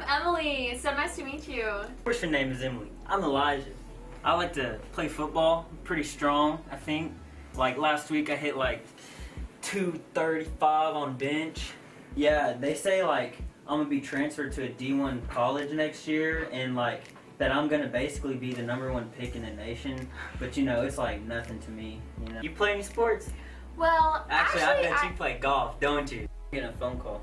Emily. So nice to meet you. Of course your name is Emily. I'm Elijah. I like to play football. I'm pretty strong, I think. Like last week I hit like 235 on bench. Yeah, they say like I'm gonna be transferred to a D1 college next year and like that I'm gonna basically be the #1 pick in the nation. But you know, it's like nothing to me, you know. You play any sports? Well, Actually I bet you play golf, don't you? Getting a phone call.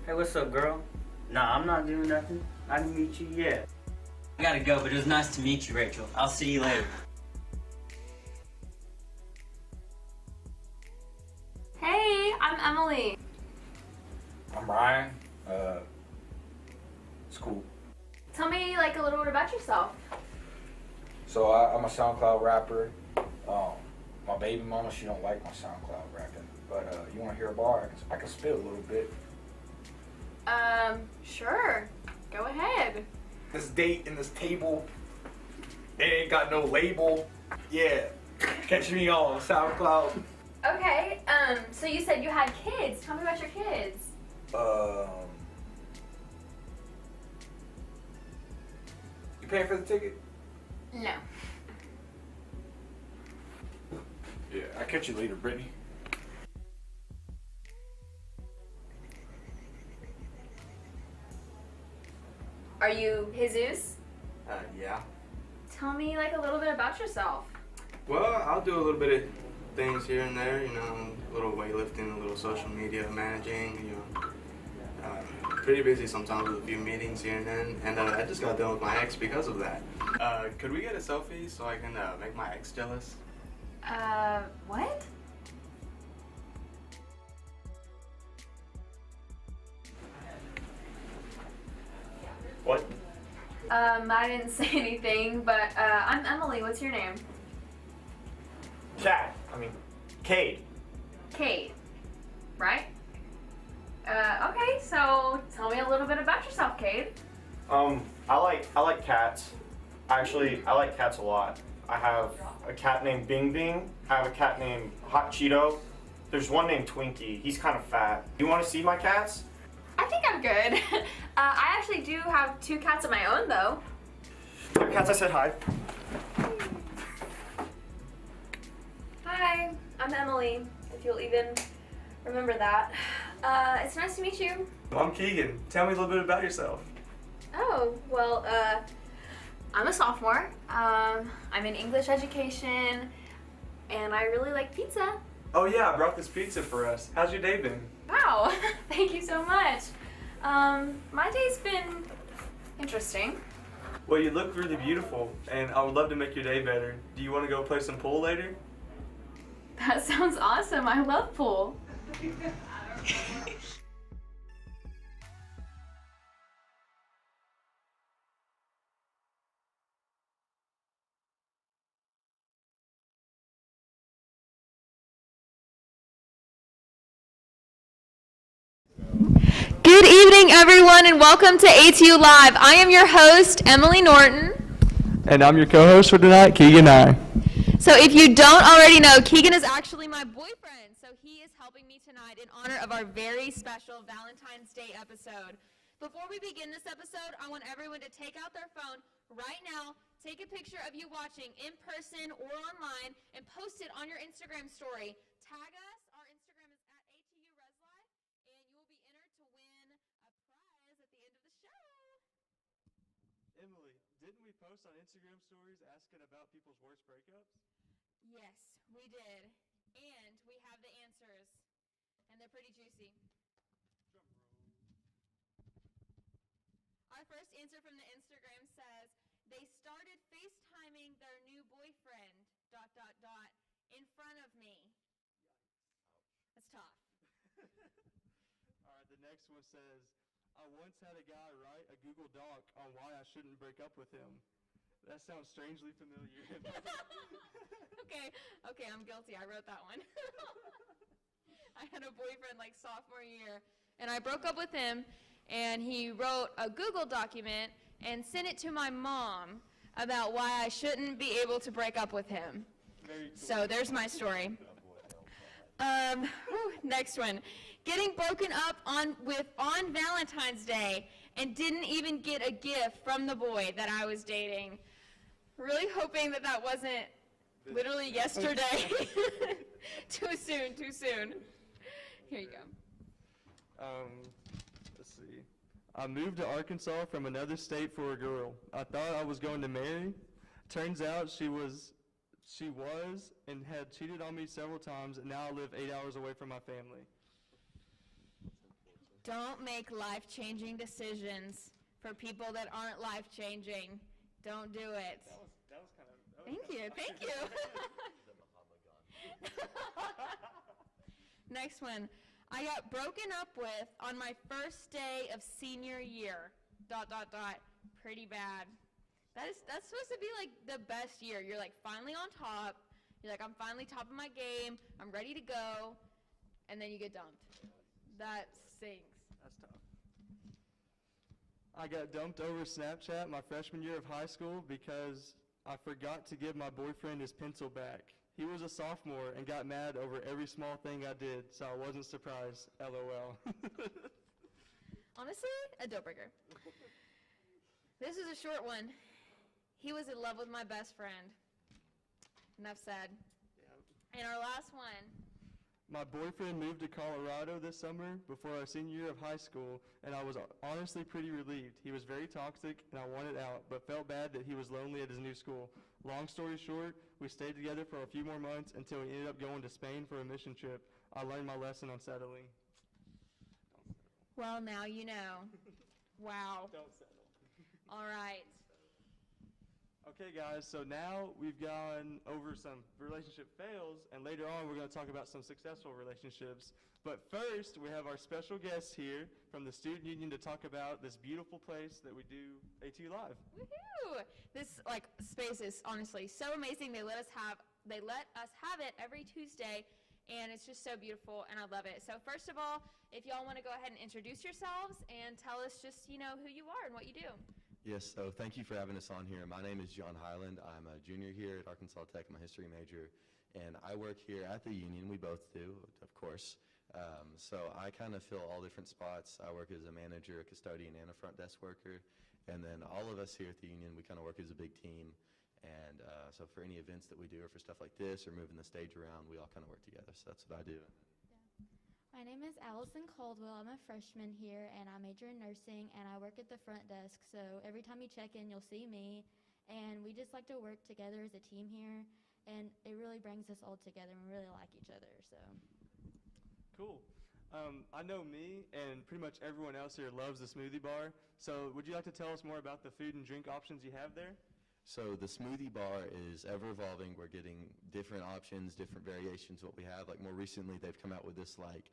Hey, what's up, girl? Nah, I'm not doing nothing. I can meet you, yeah. I gotta go, but it was nice to meet you, Rachel. I'll see you later. Hey, I'm Emily. I'm Ryan. It's cool. Tell me like a little bit about yourself. So I'm a SoundCloud rapper. My baby mama, she don't like my SoundCloud rapping, but you want to hear a bar? I can spit a little bit. Sure. Go ahead. This date in this table, it ain't got no label. Yeah, catch me on SoundCloud. Okay, so you said you had kids. Tell me about your kids. You paying for the ticket? No. Yeah, I'll catch you later, Brittany. Are you Jesus? Yeah. Tell me like a little bit about yourself. Well, I'll do a little bit of things here and there, you know, a little weightlifting, a little social media managing, you know. Pretty busy sometimes with a few meetings here and then, and I just got done with my ex because of that. Could we get a selfie so I can make my ex jealous? What? What? I didn't say anything, but I'm Emily. What's your name? Cade. Kate. Right? Okay, so tell me a little bit about yourself, Kate. I like cats. Actually, I like cats a lot. I have a cat named Bing Bing. I have a cat named Hot Cheeto. There's one named Twinkie. He's kind of fat. You want to see my cats? I think I'm good. I actually do have 2 cats of my own, though. Cats, I said hi. Hi, I'm Emily, if you'll even remember that. It's nice to meet you. I'm Keegan. Tell me a little bit about yourself. Oh, well, I'm a sophomore. I'm in English education, and I really like pizza. Oh yeah, I brought this pizza for us. How's your day been? Wow, thank you so much. My day's been interesting. Well, you look really beautiful, and I would love to make your day better. Do you want to go play some pool later? That sounds awesome. I love pool. Good evening, everyone, and welcome to ATU Live. I am your host, Emily Norton. And I'm your co-host for tonight, Keegan I. So if you don't already know, Keegan is actually my boyfriend. So he is helping me tonight in honor of our very special Valentine's Day episode. Before we begin this episode, I want everyone to take out their phone right now, take a picture of you watching in person or online, and post it on your Instagram story. Tag us. Our Instagram is @ATUResLive, and you will be entered to win a prize at the end of the show. Emily, didn't we post on Instagram stories asking about people's worst breakups? Yes, we did. And we have the answers. And they're pretty juicy. Our first answer from the Instagram says, they started FaceTiming their new boyfriend, ... in front of me. That's tough. All right, the next one says, I once had a guy write a Google Doc on why I shouldn't break up with him. That sounds strangely familiar. Okay, I'm guilty. I wrote that one. I had a boyfriend like sophomore year, and I broke up with him, and he wrote a Google document and sent it to my mom about why I shouldn't be able to break up with him. Very cool. So there's my story. Next one. Getting broken up on Valentine's Day and didn't even get a gift from the boy that I was dating. Really hoping that that wasn't literally yesterday. Too soon, too soon. Here you go. Let's see. I moved to Arkansas from another state for a girl. I thought I was going to marry. Turns out she was and had cheated on me several times, and now I live 8 hours away from my family. Don't make life-changing decisions for people that aren't life-changing. Don't do it. That was kind of... Thank you, thank you. Next one. I got broken up with on my first day of senior year. ... Pretty bad. That's supposed to be like the best year. You're like finally on top. You're like, I'm finally top of my game. I'm ready to go. And then you get dumped. That stinks. That's tough. I got dumped over Snapchat my freshman year of high school because I forgot to give my boyfriend his pencil back. He was a sophomore and got mad over every small thing I did, so I wasn't surprised. LOL. Honestly, a deal breaker. This is a short one. He was in love with my best friend. Enough said. Yeah. And our last one. My boyfriend moved to Colorado this summer before our senior year of high school, and I was honestly pretty relieved. He was very toxic, and I wanted out, but felt bad that he was lonely at his new school. Long story short, we stayed together for a few more months until we ended up going to Spain for a mission trip. I learned my lesson on settling. Well, now you know. Wow. Don't settle. All right. Okay, guys, so now we've gone over some relationship fails, and later on we're going to talk about some successful relationships. But first, we have our special guest here from the Student Union to talk about this beautiful place that we do ATU Live. Woohoo! This space is honestly so amazing. They let us have it every Tuesday, and it's just so beautiful, and I love it. So first of all, if y'all want to go ahead and introduce yourselves and tell us just, who you are and what you do. Yes, so thank you for having us on here. My name is John Highland. I'm a junior here at Arkansas Tech. I'm a history major, and I work here at the Union. We both do, of course. So I kind of fill all different spots. I work as a manager, a custodian, and a front desk worker. And then all of us here at the Union, we kind of work as a big team. And so for any events that we do or for stuff like this or moving the stage around, we all kind of work together. So that's what I do. My name is Allison Caldwell. I'm a freshman here, and I major in nursing, and I work at the front desk. So every time you check in, you'll see me, and we just like to work together as a team here, and it really brings us all together, and we really like each other. So Cool. I know me and pretty much everyone else here loves the smoothie bar. So would you like to tell us more about the food and drink options you have there? So the smoothie bar is ever evolving. We're getting different options, different variations of what we have. Like more recently, they've come out with this like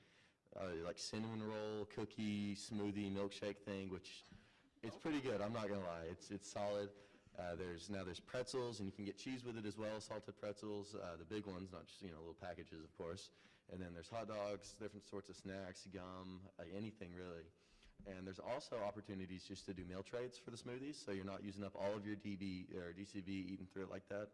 cinnamon roll, cookie, smoothie, milkshake thing, which it's pretty good. I'm not gonna lie, it's solid. There's pretzels, and you can get cheese with it as well, salted pretzels, the big ones, not just little packages, of course. And then there's hot dogs, different sorts of snacks, gum, anything really. And there's also opportunities just to do meal trades for the smoothies, so you're not using up all of your DB or DCB eating through it like that.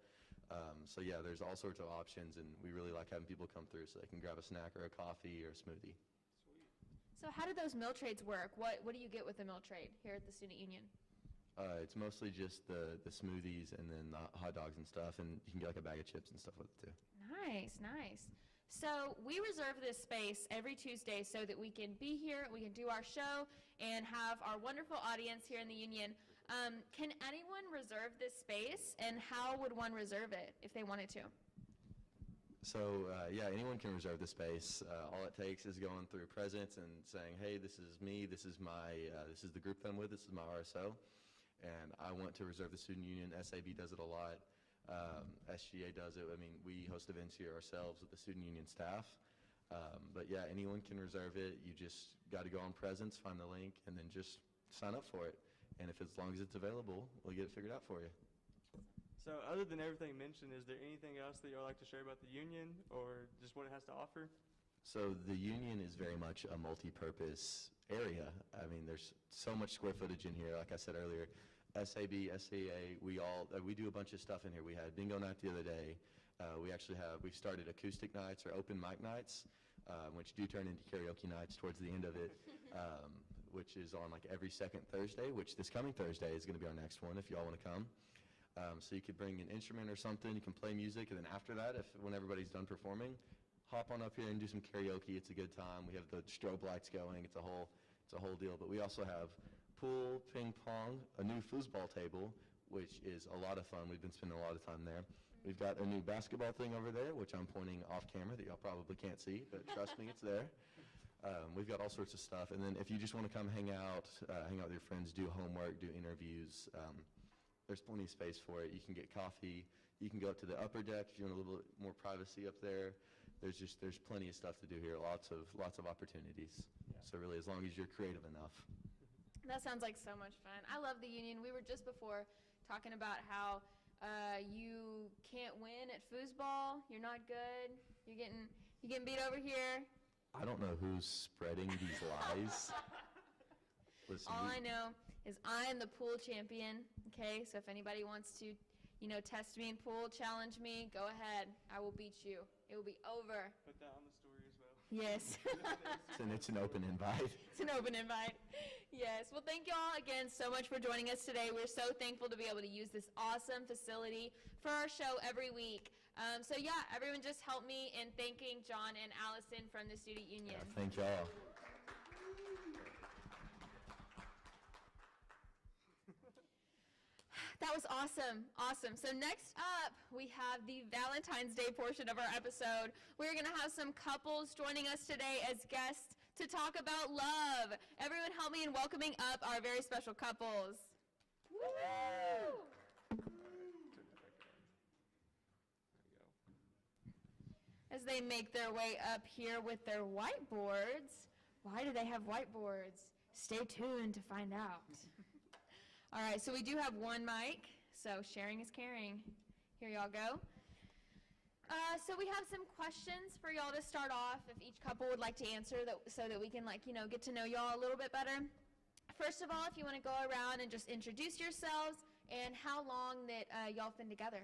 So yeah, there's all sorts of options, and we really like having people come through so they can grab a snack or a coffee or a smoothie. So how do those meal trades work? What do you get with a meal trade here at the Student Union? It's mostly just the smoothies and then the hot dogs and stuff, and you can get like a bag of chips and stuff with it too. Nice, nice. So we reserve this space every Tuesday so that we can be here, we can do our show, and have our wonderful audience here in the Union. Can anyone reserve this space, and how would one reserve it if they wanted to? So yeah, anyone can reserve the space. All it takes is going through presence and saying, hey, this is me, this is the group that I'm with, this is my RSO, and I want to reserve the Student Union. SAB does it a lot. SGA does it. I mean, we host events here ourselves with the Student Union staff. But yeah, anyone can reserve it. You just got to go on presence, find the link, and then just sign up for it. And if as long as it's available, we'll get it figured out for you. So other than everything mentioned, is there anything else that you would like to share about the Union or just what it has to offer? So the Union is very much a multi-purpose area. I mean, there's so much square footage in here. Like I said earlier, SAB, SCA, we do a bunch of stuff in here. We had bingo night the other day. We've started acoustic nights or open mic nights, which do turn into karaoke nights towards the end of it. which is on like every second Thursday, which this coming Thursday is going to be our next one if y'all want to come. So you could bring an instrument or something, you can play music, and then after that, when everybody's done performing, hop on up here and do some karaoke. It's a good time. We have the strobe lights going. It's a whole deal. But we also have pool, ping pong, a new foosball table, which is a lot of fun. We've been spending a lot of time there. We've got a new basketball thing over there, which I'm pointing off camera that y'all probably can't see, but trust me, it's there. We've got all sorts of stuff. And then if you just want to come hang out with your friends, do homework, do interviews, there's plenty of space for it. You can get coffee. You can go up to the upper deck if you want a little bit more privacy up there. There's plenty of stuff to do here. Lots of opportunities. Yeah. So really, as long as you're creative enough. That sounds like so much fun. I love the Union. We were just before talking about how you can't win at foosball. You're not good. You're getting beat over here. I don't know who's spreading these lies. Listen, All I know is I am the pool champion. Okay, so if anybody wants to, test me in pool, challenge me, go ahead. I will beat you. It will be over. Put that on the story as well. Yes. it's an open invite. It's an open invite. Yes. Well, thank you all again so much for joining us today. We're so thankful to be able to use this awesome facility for our show every week. So yeah, everyone just help me in thanking John and Allison from the Student Union. Yeah, thank y'all. That was awesome. Awesome. So next up, we have the Valentine's Day portion of our episode. We're going to have some couples joining us today as guests to talk about love. Everyone help me in welcoming up our very special couples. Woo! As they make their way up here with their whiteboards. Why do they have whiteboards? Stay tuned to find out. All right, so we do have one mic, so sharing is caring. Here y'all go. So we have some questions for y'all to start off, if each couple would like to answer, so that we can, get to know y'all a little bit better. First of all, if you want to go around and just introduce yourselves and how long that y'all have been together.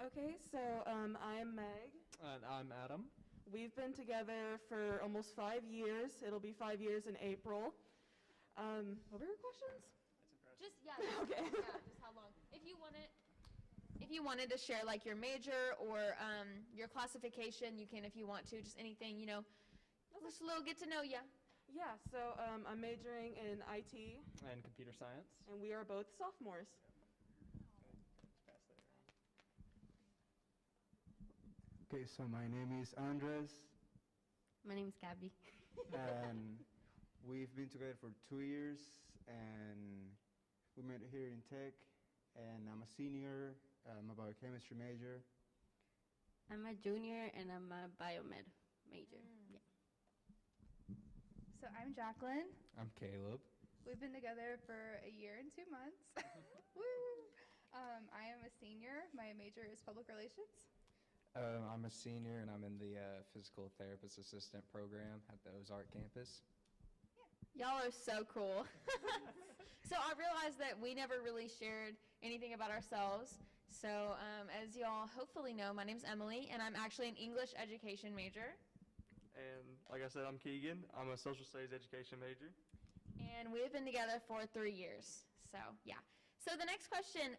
Okay, so I'm Meg. And I'm Adam. We've been together for almost 5 years. It'll be 5 years in April. What were your questions? Just, Okay. just how long. If you wanted to share your major or your classification, you can if you want to, just anything, just a little get to know ya. Yeah, so I'm majoring in IT, And computer science. and we are both sophomores. Okay, so my name is Andres, My name's Gabby. and we've been together for 2 years, and we met here in Tech, and I'm a senior. I'm a biochemistry major. I'm a junior and I'm a biomed major. Yeah. So I'm Jacqueline. I'm Caleb. We've been together for 1 year and 2 months. Woo! I am a senior. My major is public relations. I'm a senior and I'm in the physical therapist assistant program at the Ozark campus. Y'all are so cool. So I realized that we never really shared anything about ourselves. So as y'all hopefully know, my name's Emily, and I'm actually an English education major. And like I said, I'm Keegan. I'm a social studies education major. And we've been together for 3 years. So yeah. So the next question,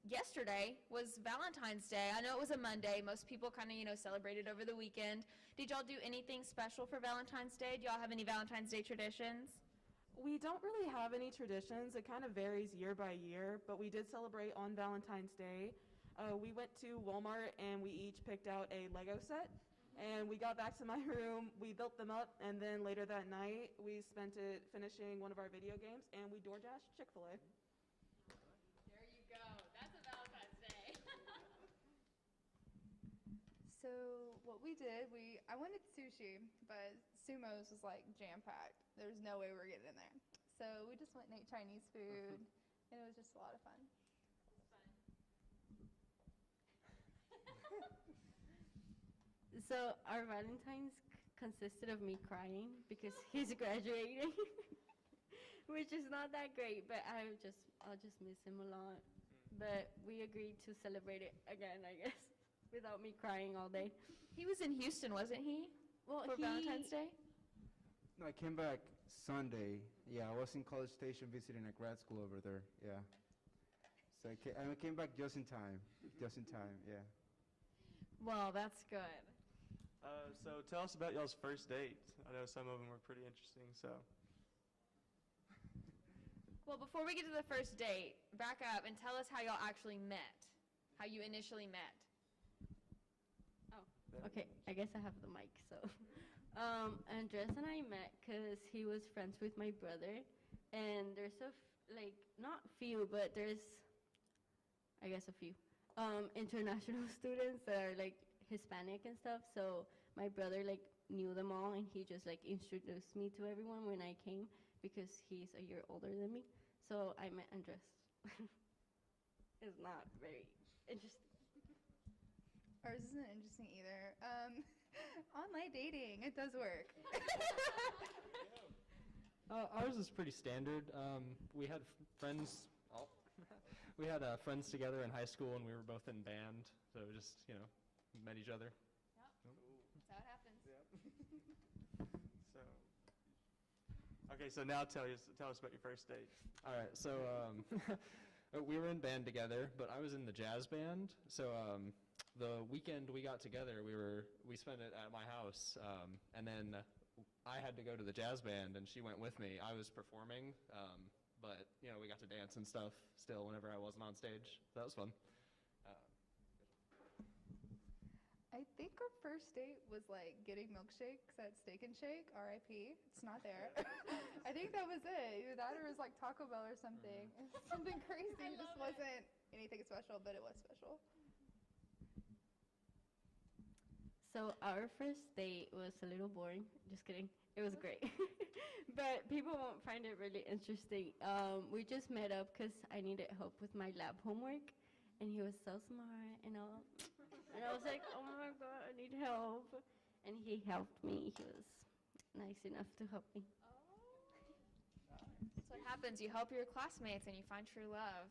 yesterday was Valentine's Day. I know it was a Monday. Most people kind of, celebrated over the weekend. Did y'all do anything special for Valentine's Day? Do y'all have any Valentine's Day traditions? We don't really have any traditions. It kind of varies year by year, but we did celebrate on Valentine's Day. We went to Walmart and we each picked out a Lego set, and we got back to my room, we built them up, and then later that night we spent it finishing one of our video games, and we DoorDashed Chick-fil-A. There you go. That's a Valentine's Day. So what we did, I wanted sushi, but Sumo's was jam-packed. There's no way we were getting in there. So we just went and ate Chinese food, and it was just a lot of fun. So our Valentine's consisted of me crying because he's graduating, which is not that great, but I'll just miss him a lot. But we agreed to celebrate it again, I guess, without me crying all day. He was in Houston, wasn't he? Well, For Valentine's Day? No, I came back Sunday. Yeah, I was in College Station visiting a grad school over there. Yeah. So I came back just in time. Just in time, yeah. Well, that's good. So tell us about y'all's first date. I know some of them were pretty interesting, so. Well, before we get to the first date, back up and tell us how y'all actually met, how you initially met. Oh, okay. I guess I have the mic, so. Andres and I met because he was friends with my brother, and there's not few, but there's, I guess, a few international students that are like Hispanic and stuff. So my brother knew them all, and he just introduced me to everyone when I came because he's a year older than me. So I met Andres. It's not very interesting. Ours isn't interesting either. Online dating, it does work. Ours is pretty standard. We had friends. We had friends together in high school, and we were both in band. So just met each other. Yep. That's how it happens. So, okay, so now tell us about your first date. All right, so we were in band together, but I was in the jazz band. So the weekend we got together, we spent it at my house, and then I had to go to the jazz band, and she went with me. I was performing, but we got to dance and stuff still whenever I wasn't on stage. So that was fun. I think our first date was getting milkshakes at Steak and Shake, RIP. It's not there. I think that was it. Either that or it was Taco Bell or something. Something crazy. It just wasn't anything special, but it was special. So our first date was a little boring. Just kidding. It was great. But people won't find it really interesting. We just met up because I needed help with my lab homework, and he was so smart and all. And I was like, oh my God, I need help. And he helped me. He was nice enough to help me. That's what happens. You help your classmates and you find true love.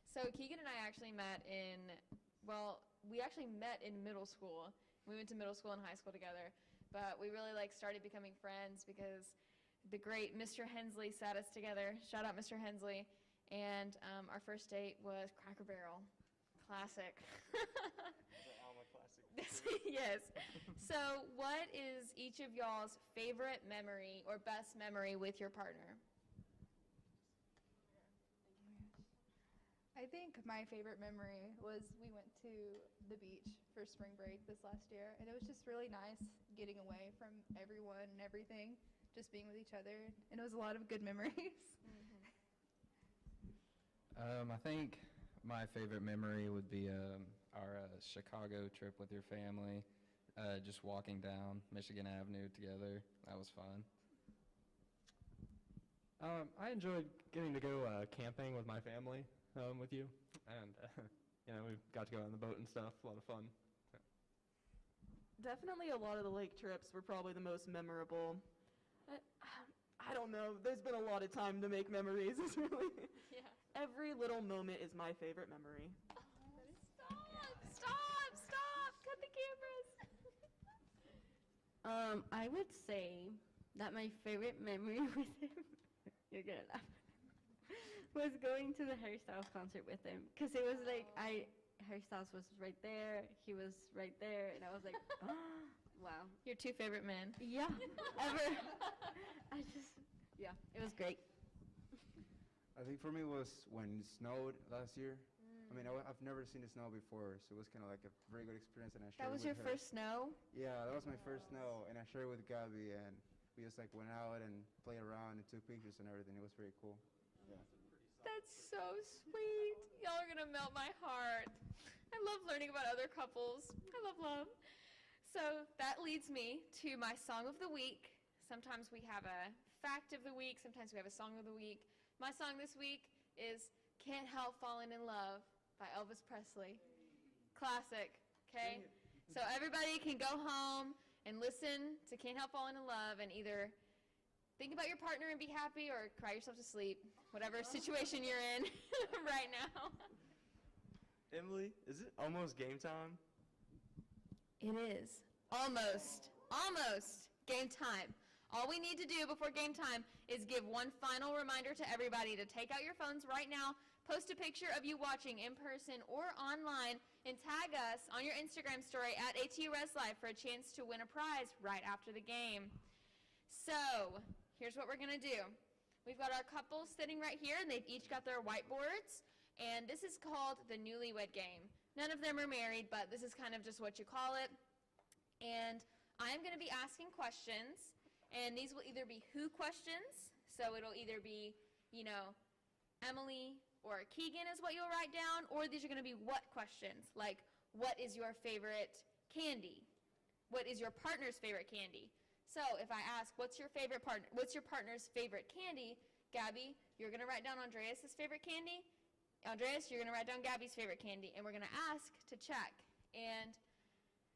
So Keegan and I actually met we actually met in middle school. We went to middle school and high school together. But we really started becoming friends because the great Mr. Hensley sat us together. Shout out Mr. Hensley. And our first date was Cracker Barrel. Classic. Alma classic. Yes. So what is each of y'all's favorite memory or best memory with your partner? I think my favorite memory was we went to the beach for spring break this last year, and it was just really nice getting away from everyone and everything, just being with each other, and it was a lot of good memories. I think my favorite memory would be our Chicago trip with your family, just walking down Michigan Avenue together. That was fun. I enjoyed getting to go camping with my family with you, and we got to go on the boat and stuff. A lot of fun. Definitely a lot of the lake trips were probably the most memorable. I don't know. There's been a lot of time to make memories. It's really every little moment is my favorite memory. Stop! Cut the cameras. I would say that my favorite memory with him, you're gonna laugh, was going to the Harry Styles concert with him. Because it was Harry Styles was right there, he was right there, and I was like, oh, wow. Your two favorite men. Yeah, ever. It was great. I think for me was when it snowed last year. I mean, I've never seen it snow before, so it was kind of like a very good experience. And I shared That was it your with her. first snow? Yeah, that was my first snow, and I shared it with Gabby, and we just went out and played around and took pictures and everything. It was very cool. Yeah. That's so sweet. Y'all are gonna melt my heart. I love learning about other couples. I love love. So that leads me to my song of the week. Sometimes we have a fact of the week. Sometimes we have a song of the week. My song this week is Can't Help Falling in Love by Elvis Presley. Classic, okay? So everybody can go home and listen to Can't Help Falling in Love and either think about your partner and be happy or cry yourself to sleep, whatever situation you're in right now. Emily, is it almost game time? It is. Almost game time. All we need to do before game time is give one final reminder to everybody to take out your phones right now, post a picture of you watching in person or online, and tag us on your Instagram story at ATUResLive for a chance to win a prize right after the game. So, here's what we're going to do. We've got our couples sitting right here, and they've each got their whiteboards, and this is called the newlywed game. None of them are married, but this is kind of just what you call it. And I'm going to be asking questions, and these will either be who questions, so it'll either be, you know, Emily or Keegan is what you'll write down, or these are going to be what questions, like what is your favorite candy? What is your partner's favorite candy? So if I ask what's your partner's favorite candy, Gabby, you're going to write down Andreas's favorite candy. Andreas, you're going to write down Gabby's favorite candy, and we're going to ask to check. And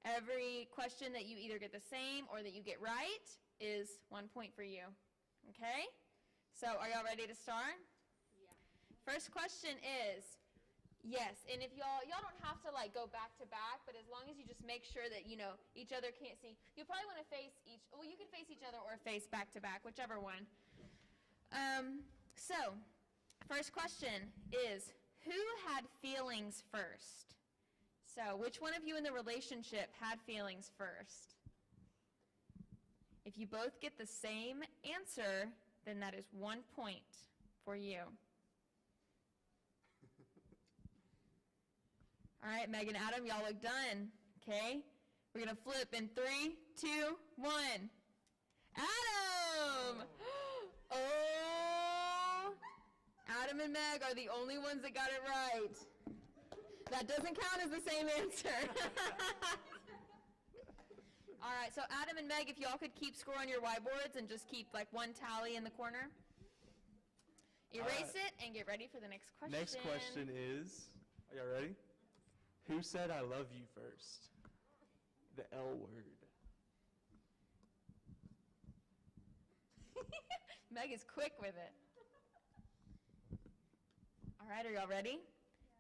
every question that you either get the same or that you get right is 1 point for you. Okay? So are y'all ready to start? Yeah. First question is, yes, and if y'all don't have to like go back to back, but as long as you just make sure that, you know, each other can't see, you'll probably want to face each, well, you can face each other or face back to back, whichever one. So, first question is, who had feelings first? So, which one of you in the relationship had feelings first? If you both get the same answer, then that is 1 point for you. All right, Meg and Adam, y'all look done. Okay? We're going to flip in 3, 2, 1. Adam! Oh! Adam and Meg are the only ones that got it right. That doesn't count as the same answer. All right, so Adam and Meg, if y'all could keep score on your whiteboards and just keep like one tally in the corner. Erase it and get ready for the next question. Next question is, are y'all ready? Who said I love you first? The L word. Meg is quick with it. All right, are y'all ready?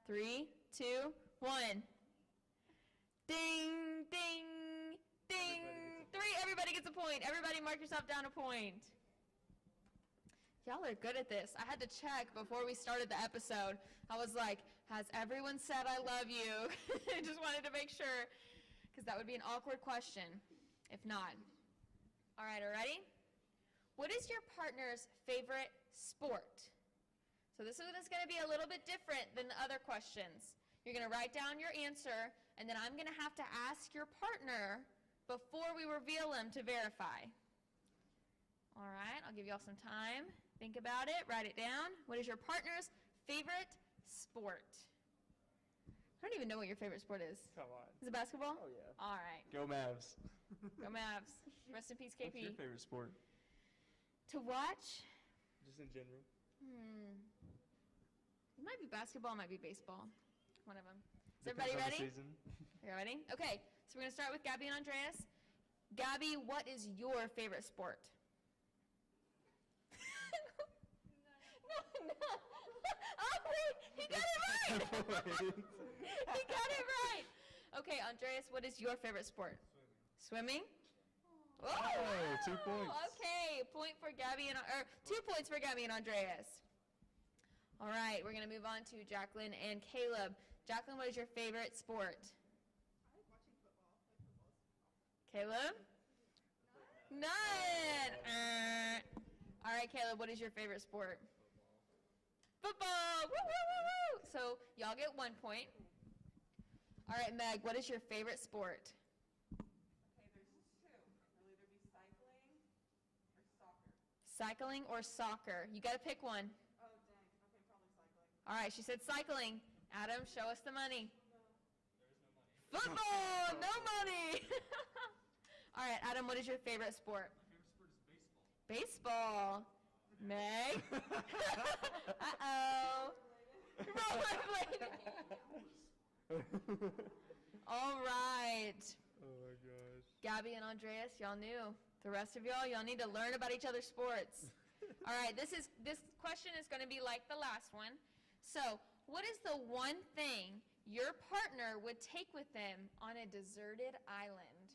3, 2, 1. Ding, ding, ding. 3, everybody gets a point. Everybody mark yourself down a point. Y'all are good at this. I had to check before we started the episode. I was like, has everyone said I love you? I just wanted to make sure, because that would be an awkward question if not. All right, are you ready? What is your partner's favorite sport? So this is going to be a little bit different than the other questions. You're going to write down your answer, and then I'm going to have to ask your partner before we reveal them to verify. All right, I'll give you all some time. Think about it. Write it down. What is your partner's favorite sport? I don't even know what your favorite sport is. Come on. Is it basketball? Oh, yeah. All right. Go Mavs. Go Mavs. Rest in peace, KP. What's your favorite sport? To watch? Just in general. It might be basketball, it might be baseball. One of them. Is Depends everybody on the ready? season. Are you ready? Okay, so we're going to start with Gabby and Andreas. Gabby, what is your favorite sport? No. Oh, wait, he got it right. He got it right. Okay, Andreas, what is your favorite sport? Swimming? Oh, wow. 2 points. Okay, 2 points for Gabby and Andreas. All right, we're going to move on to Jacqueline and Caleb. Jacqueline, what is your favorite sport? I like watching football. Caleb? None. All right, Caleb, what is your favorite sport? Football. Woo, woo, woo, woo. So y'all get 1 point. All right, Meg, what is your favorite sport? Okay, there's 2. It'll either be cycling or soccer. Cycling or soccer? You got to pick one. Oh, dang. Okay, probably cycling. All right, she said cycling. Adam, show us the money. There is no money. Football, no money. All right, Adam, what is your favorite sport? My favorite sport is baseball. Baseball. Meg? Uh-oh. All right. Oh my gosh. Gabby and Andreas, y'all knew. The rest of y'all need to learn about each other's sports. All right, this question is going to be like the last one. So, what is the one thing your partner would take with them on a deserted island?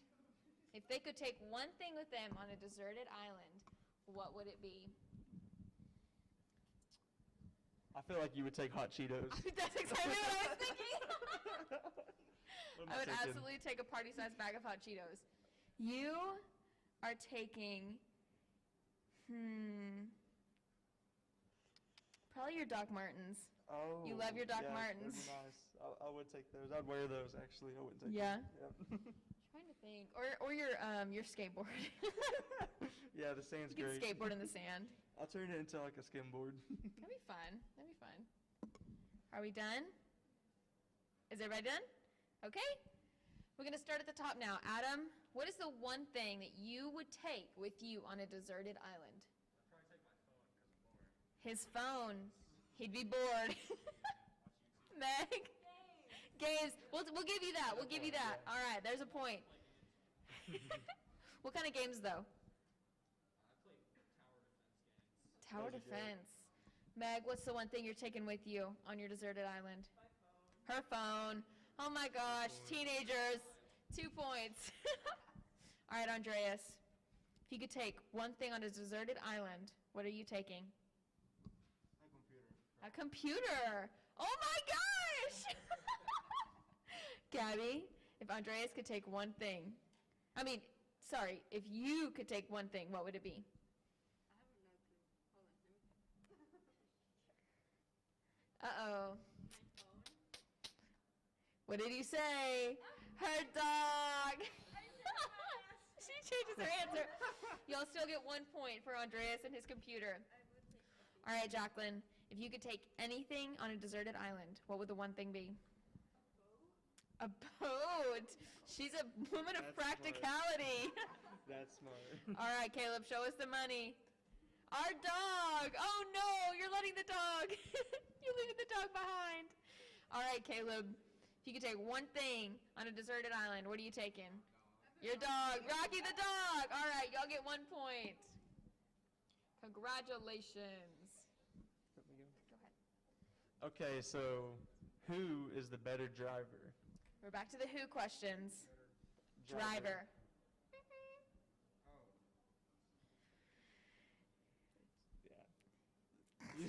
If they could take one thing with them on a deserted island, what would it be? I feel like you would take hot Cheetos. That's exactly what I was thinking. What am I would thinking? absolutely take a party-sized bag of hot Cheetos. You are taking, probably your Doc Martens. Oh, You love your Doc yeah, Martens. those are nice. I would take those. I'd wear those actually. I wouldn't take Yeah? them. Yeah. Trying to think. Or your skateboard. Yeah, the sand's You can great. skateboard in the sand. I'll turn it into like a skimboard. That'd be fun. That'd be fun. Are we done? Is everybody done? Okay. We're going to start at the top now. Adam, what is the one thing that you would take with you on a deserted island? His phone. He'd be bored. Meg? Games. We'll give you that. We'll give you that. All right, there's a point. What kind of games, though? Tower defense. Meg, what's the one thing you're taking with you on your deserted island? Her phone. Oh my gosh, teenagers. 2 points. All right, Andreas. If you could take one thing on a deserted island, what are you taking? A computer. Oh my gosh! Gabby, if Andreas could take one thing, if you could take one thing, what would it be? Uh-oh. What did you say? Her dog. She changes her answer. Y'all still get 1 point for Andreas and his computer. All right, Jacqueline, if you could take anything on a deserted island, what would the one thing be? A boat. She's a woman of practicality. That's smart. All right, Caleb, show us the money. Our dog. Oh, no, you're letting the dog. You're leaving the dog behind. All right, Caleb, if you could take one thing on a deserted island, what are you taking? Your dog. Rocky the dog. All right, y'all get 1 point. Congratulations. Go ahead. Okay, so who is the better driver? We're back to the who questions. Driver. Yeah.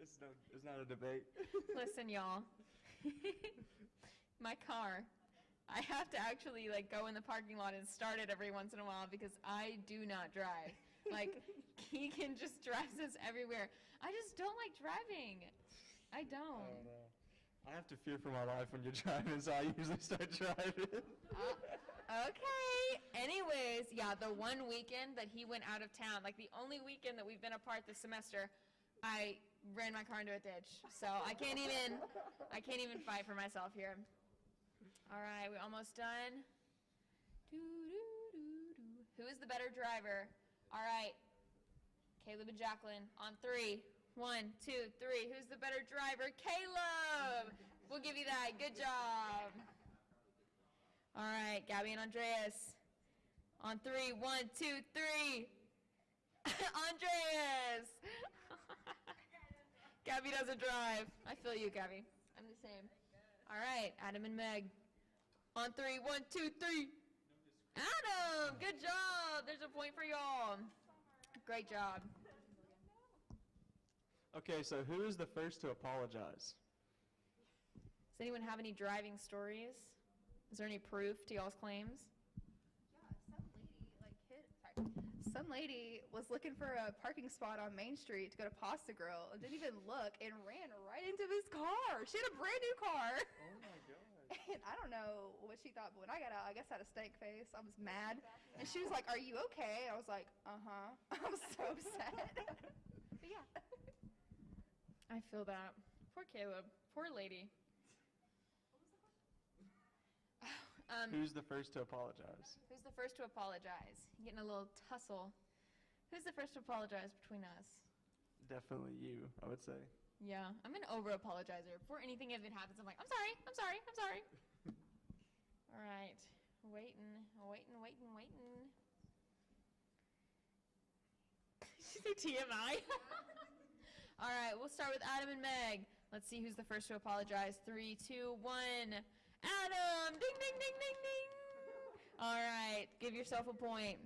It's not a debate. Listen, y'all. My car, I have to actually go in the parking lot and start it every once in a while because I do not drive. Keegan just drives us everywhere. I just don't like driving. I don't. I don't know. I have to fear for my life when you're driving, so I usually start driving. Okay. Anyways, yeah, the one weekend that he went out of town, the only weekend that we've been apart this semester, I ran my car into a ditch. So I can't even fight for myself here. All right, we almost done. Who is the better driver? All right, Caleb and Jacqueline on 3. 1, 2, 3. Who's the better driver? Caleb! We'll give you that. Good job. All right, Gabby and Andreas. On 3. 1, 2, 3. Andreas! Gabby doesn't drive. I feel you, Gabby. I'm the same. All right, Adam and Meg. On 3. 1, 2, 3. Adam! Good job. There's a point for y'all. Great job. Okay, so who is the first to apologize? Does anyone have any driving stories? Is there any proof to y'all's claims? Some lady was looking for a parking spot on Main Street to go to Pasta Grill and didn't even look and ran right into his car. She had a brand new car. Oh my god. And I don't know what she thought, but when I got out, I guess I had a stank face. I was mad. And she was like, "Are you okay?" And I was like, "Uh-huh." I was so upset. But yeah. I feel that. Poor Caleb. Poor lady. Who's the first to apologize? Who's the first to apologize? Getting a little tussle. Who's the first to apologize between us? Definitely you, I would say. Yeah, I'm an over-apologizer. Before anything even happens, I'm like, I'm sorry. All right. Waiting. Did you say TMI? All right, we'll start with Adam and Meg. Let's see who's the first to apologize. 3, 2, 1. Adam! Ding, ding, ding, ding, ding! All right, give yourself a point.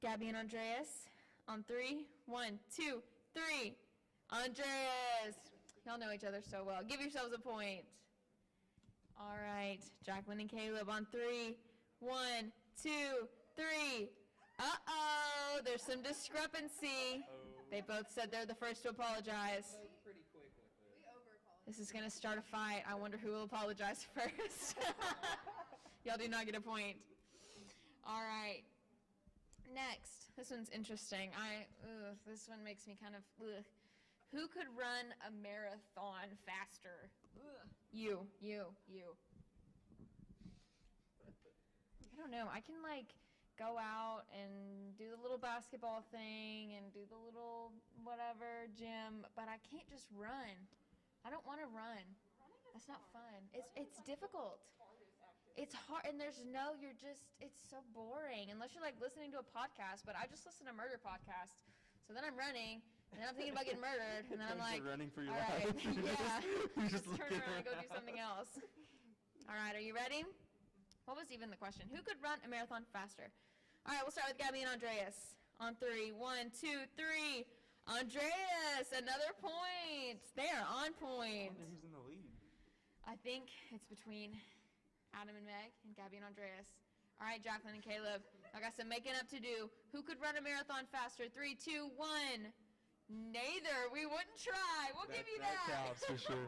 Gabby and Andreas on 3. 1, 2, 3. Andreas. Y'all know each other so well. Give yourselves a point. All right, Jacqueline and Caleb on 3. 1, 2, 3. Uh-oh, there's some discrepancy. They both said they're the first to apologize. This is going to start a fight. I wonder who will apologize first. Y'all do not get a point. All right. Next. This one's interesting. This one makes me kind of, ugh. Who could run a marathon faster? Ugh. You. I don't know. I can, like, go out and do the little basketball thing and do the little whatever gym, but I can't just run. I don't want to run. That's not fun. It's difficult. It's hard, and it's so boring, unless you're, like, listening to a podcast, but I just listen to murder podcasts. So then I'm running, and then I'm thinking about getting murdered, and then I'm like, running for your all right, life. yeah, just let's turn around and go do something else. All right, are you ready? What was even the question? Who could run a marathon faster? All right, we'll start with Gabby and Andreas. On 3. 1, 2, 3. Andreas, another point. They are on point. Who's in the lead? I think it's between Adam and Meg and Gabby and Andreas. All right, Jacqueline and Caleb, I got some making up to do. Who could run a marathon faster? 3, 2, 1. Neither. We wouldn't try. We'll give you that. That counts for sure.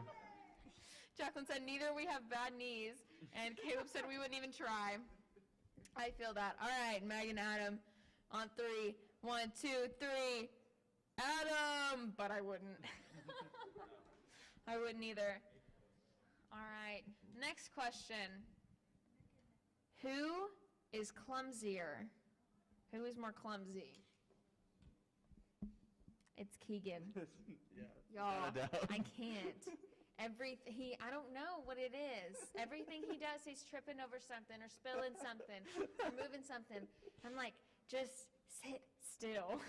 Jacqueline said neither we have bad knees, and Caleb said we wouldn't even try. I feel that. All right, Meg and Adam on 3. 1, 2, 3. Adam! But I wouldn't. I wouldn't either. All right, next question. Who is clumsier? Who is more clumsy? It's Keegan. Yeah. Y'all, without a doubt. I can't. I don't know what it is. Everything he does, he's tripping over something or spilling something or moving something. I'm like, just sit still.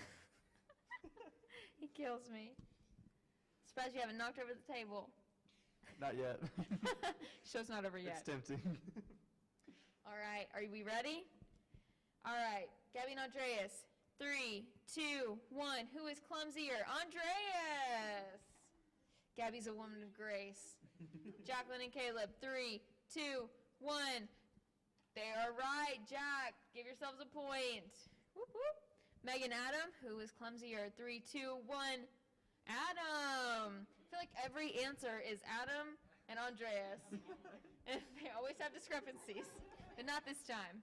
He kills me. Surprised you haven't knocked over the table. Not yet. Show's not over yet. It's tempting. All right, are we ready? All right, Gabby and Andreas. 3, 2, 1. Who is clumsier? Andreas! Gabby's a woman of grace. Jacqueline and Caleb. 3, 2, 1. They are right. Jack, give yourselves a point. Whoop, whoop. Meg and Adam, who is clumsier? 3, 2, 1. Adam! I feel like every answer is Adam and Andreas. And they always have discrepancies, but not this time.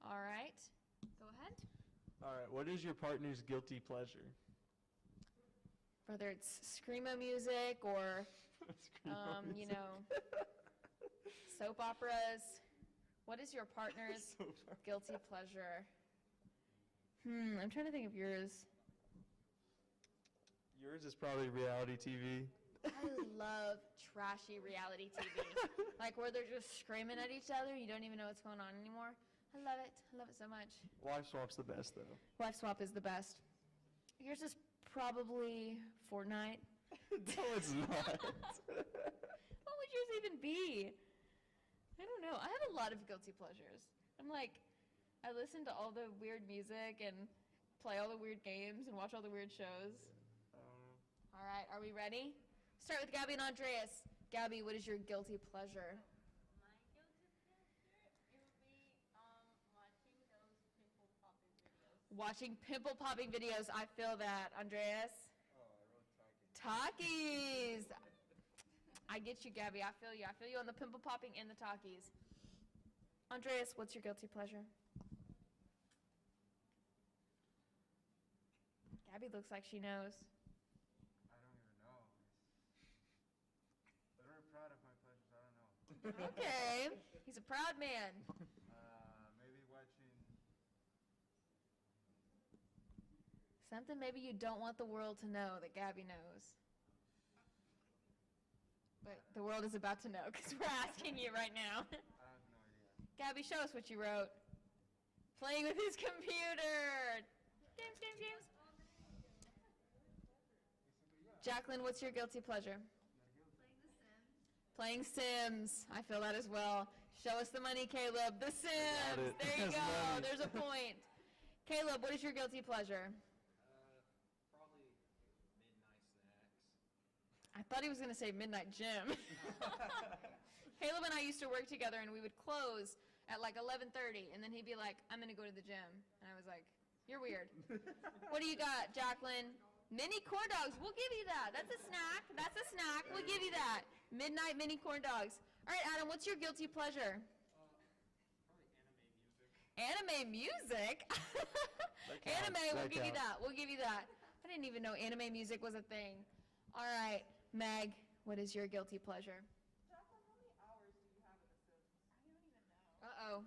All right, go ahead. All right, what is your partner's guilty pleasure? Whether it's screamo music or, you know, soap operas. What is your partner's guilty pleasure? I'm trying to think of yours. Yours is probably reality TV. I love trashy reality TV. Like where they're just screaming at each other and you don't even know what's going on anymore. I love it. I love it so much. Wife Swap's the best, though. Wife Swap is the best. Yours is probably Fortnite. No, it's not. What would yours even be? I don't know. I have a lot of guilty pleasures. I'm like, I listen to all the weird music and play all the weird games and watch all the weird shows. All right, are we ready? Start with Gabby and Andreas. Gabby, what is your guilty pleasure? My guilty pleasure, it would be watching those pimple popping videos. Watching pimple popping videos. I feel that. Andreas? Oh, I wrote Talkies. I get you, Gabby. I feel you. I feel you on the pimple popping and the talkies. Andreas, what's your guilty pleasure? Gabby looks like she knows. I don't even know. I'm very proud of my pleasures. I don't know. Okay. He's a proud man. Maybe watching. Something maybe you don't want the world to know that Gabby knows. But the world is about to know because we're asking you right now. I have no idea. Gabby, show us what you wrote. Playing with his computer. Games. Jacqueline, what's your guilty pleasure? Playing Sims. I feel that as well. Show us the money, Caleb. The Sims. it. There you That's go. money. There's a point. Caleb, what is your guilty pleasure? Probably midnight snacks. I thought he was going to say midnight gym. Caleb and I used to work together, and we would close at like 11:30, and then he'd be like, I'm going to go to the gym. And I was like, you're weird. What do you got, Jacqueline? Mini corn dogs. We'll give you that. That's a snack. That's a snack. We'll give you that. Midnight mini corn dogs. All right, Adam, what's your guilty pleasure? Probably Anime music? Anime, we'll give you that. We'll give you that. I didn't even know anime music was a thing. All right, Meg, what is your guilty pleasure? Jacqueline, how many hours do you have in The Sims? I don't even know. Uh-oh.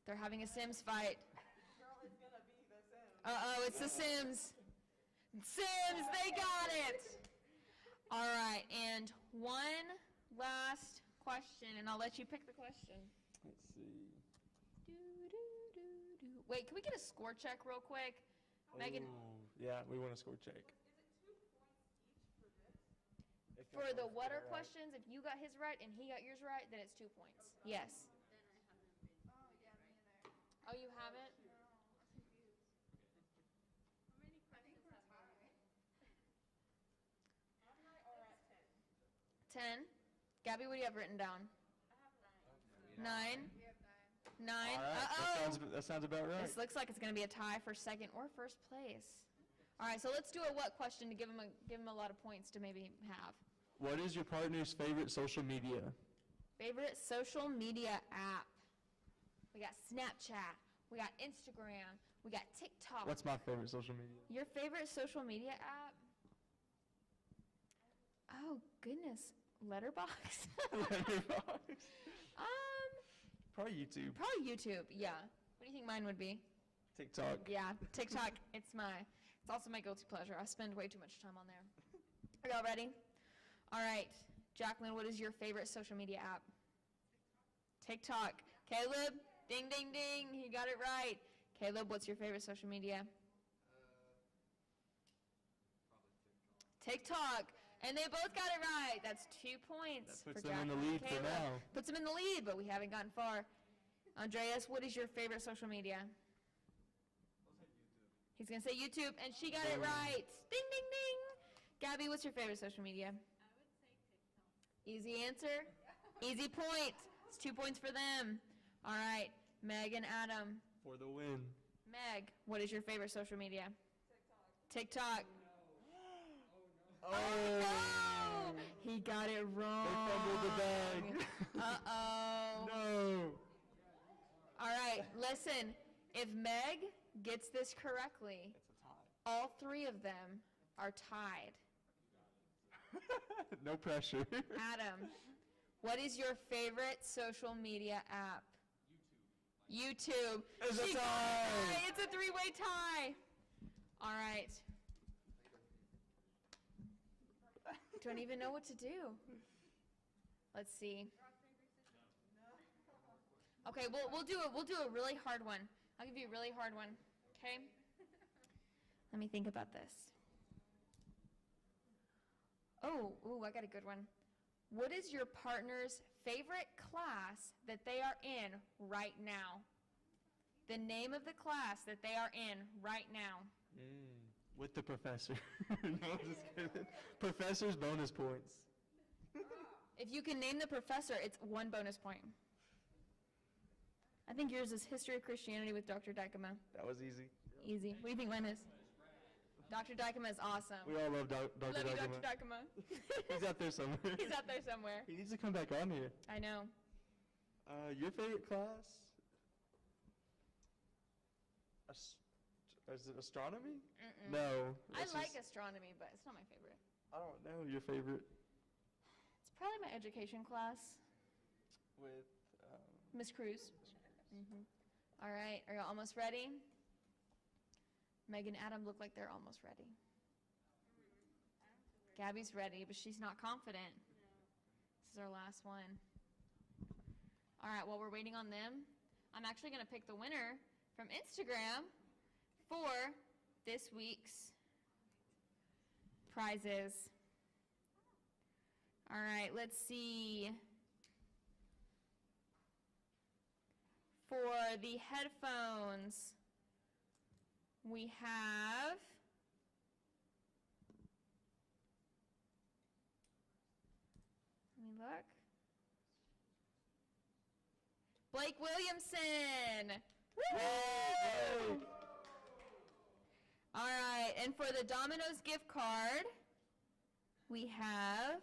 They're having a Sims fight. Girl, it's gonna be The Sims. Uh-oh, it's the Sims. Sims, they got it. All right, and one last question, and I'll let you pick the question. Let's see. Wait, can we get a score check real quick? Megan, Oh, yeah, we want a score check. for the what are questions, if you got his right and he got yours right, then it's 2 points. Yes. Oh, yeah, me either. Oh, you haven't? No, I'm confused. How many questions have we? Adam and I are at 10. 10. Gabby, what do you have written down? I have 9. 9. We have 9. 9. All right, Uh-oh. that sounds about right. This looks like it's going to be a tie for second or first place. All right, so let's do a what question to give him a lot of points to maybe have. What is your partner's favorite social media? Favorite social media app? We got Snapchat. We got Instagram. We got TikTok. What's my favorite social media? Your favorite social media app? Oh, goodness. Letterbox? Letterboxd. Probably YouTube. Probably YouTube, yeah. What do you think mine would be? TikTok. Yeah, TikTok. It's also my guilty pleasure. I spend way too much time on there. Are y'all ready? All right. Jacqueline, what is your favorite social media app? TikTok. Caleb, ding, ding, ding. He got it right. Caleb, what's your favorite social media? Probably TikTok. And they both got it right. That's 2 points. That puts for them in the Jacqueline lead and for Caleb. now. Puts them in the lead, but we haven't gotten far. Andreas, what is your favorite social media? He's going to say YouTube, and she got it right. Ding, ding, ding. Gabby, what's your favorite social media? I would say TikTok. Easy answer. Easy point. It's 2 points for them. All right, Meg and Adam. For the win. Meg, what is your favorite social media? TikTok. Oh, no! He got it wrong. They fumbled the bag. Uh-oh. No. All right, listen. If Meg gets this correctly, It's a tie. all 3 of them are tied. No pressure. Adam, what is your favorite social media app? YouTube. It's a She got it tie. right. It's a 3-way tie. All right. Don't even know what to do. Let's see. Okay, we'll do a really hard one. I'll give you a really hard one. Okay? Let me think about this. Oh, I got a good one. What is your partner's favorite class that they are in right now? The name of the class that they are in right now. With the professor. No, just kidding. Professor's bonus points. If you can name the professor, it's 1 bonus point. I think yours is History of Christianity with Dr. Dykema. That was easy. Easy. What do you think mine is? Dr. Dykema is awesome. We all love Dr. Love you, Dr. Dykema. Dykema. He's out there somewhere. He's out there somewhere. He needs to come back on here. I know. Your favorite class? Is it astronomy? Mm-mm. No. I that's like just- astronomy, but it's not my favorite. I don't know your favorite. It's probably my education class, With Miss Cruz. All right, are you almost ready? Meg and Adam look like they're almost ready. Gabby's ready, but she's not confident. This is our last one. All right, while we're waiting on them, I'm actually going to pick the winner from Instagram for this week's prizes. All right, let's see. For the headphones, we have let me look. Blake Williamson. Woo! All right, and for the Domino's gift card, we have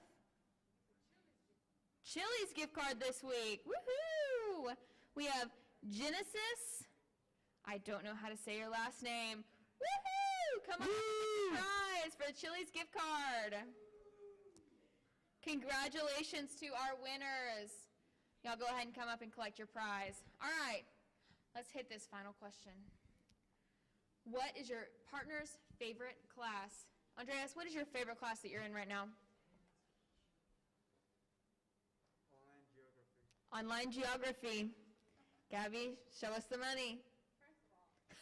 Chili's gift card this week. Woohoo! We have Genesis. I don't know how to say your last name. Woohoo! Come on, prize for the Chili's gift card. Congratulations to our winners. Y'all go ahead and come up and collect your prize. All right, let's hit this final question. What is your partner's favorite class? Andreas, what is your favorite class that you're in right now? Online geography. Gabby, show us the money.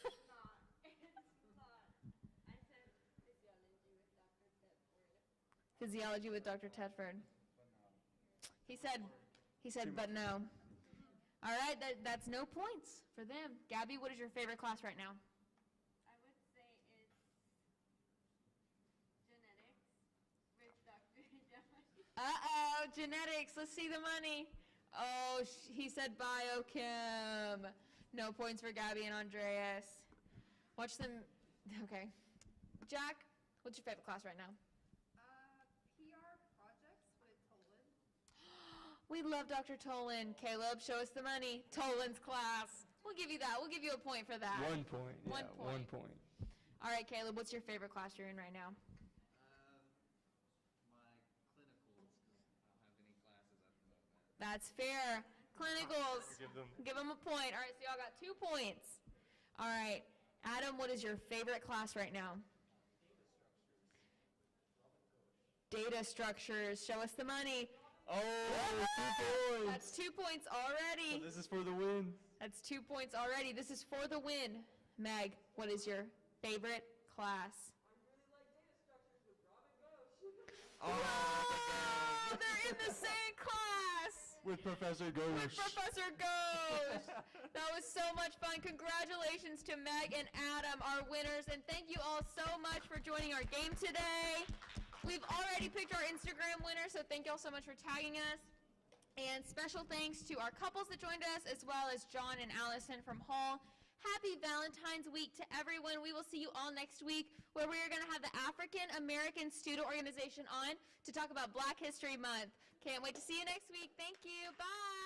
First of all, it's not. It's not. I said physiology with Dr. Tedford. Physiology with Dr. Tedford. He said, but no. All right, that's no points for them. Gabby, what is your favorite class right now? I would say it's genetics with Dr. Josh. Uh-oh, genetics. Let's see the money. Oh, he said biochem. No points for Gabby and Andreas. Watch them. Okay. Jack, what's your favorite class right now? PR projects with Tolan. We love Dr. Tolan. Caleb, show us the money. Tolan's class. We'll give you that. We'll give you a point for that. 1 point. Yeah, 1 point. All right, Caleb, what's your favorite class you're in right now? That's fair. Clinicals. Give them a point. All right, so y'all got 2 points. All right. Adam, what is your favorite class right now? Data structures. Show us the money. Oh, 2 points. That's 2 points already. So this is for the win. That's 2 points already. This is for the win. Meg, what is your favorite class? Oh, they're in the same class. With Professor Ghosh. With Professor Ghosh. That was so much fun. Congratulations to Meg and Adam, our winners, and thank you all so much for joining our game today. We've already picked our Instagram winner, so thank you all so much for tagging us. And special thanks to our couples that joined us, as well as John and Allison from Hall. Happy Valentine's Week to everyone. We will see you all next week, where we are going to have the African American Student Organization on to talk about Black History Month. Can't wait to see you next week. Thank you. Bye.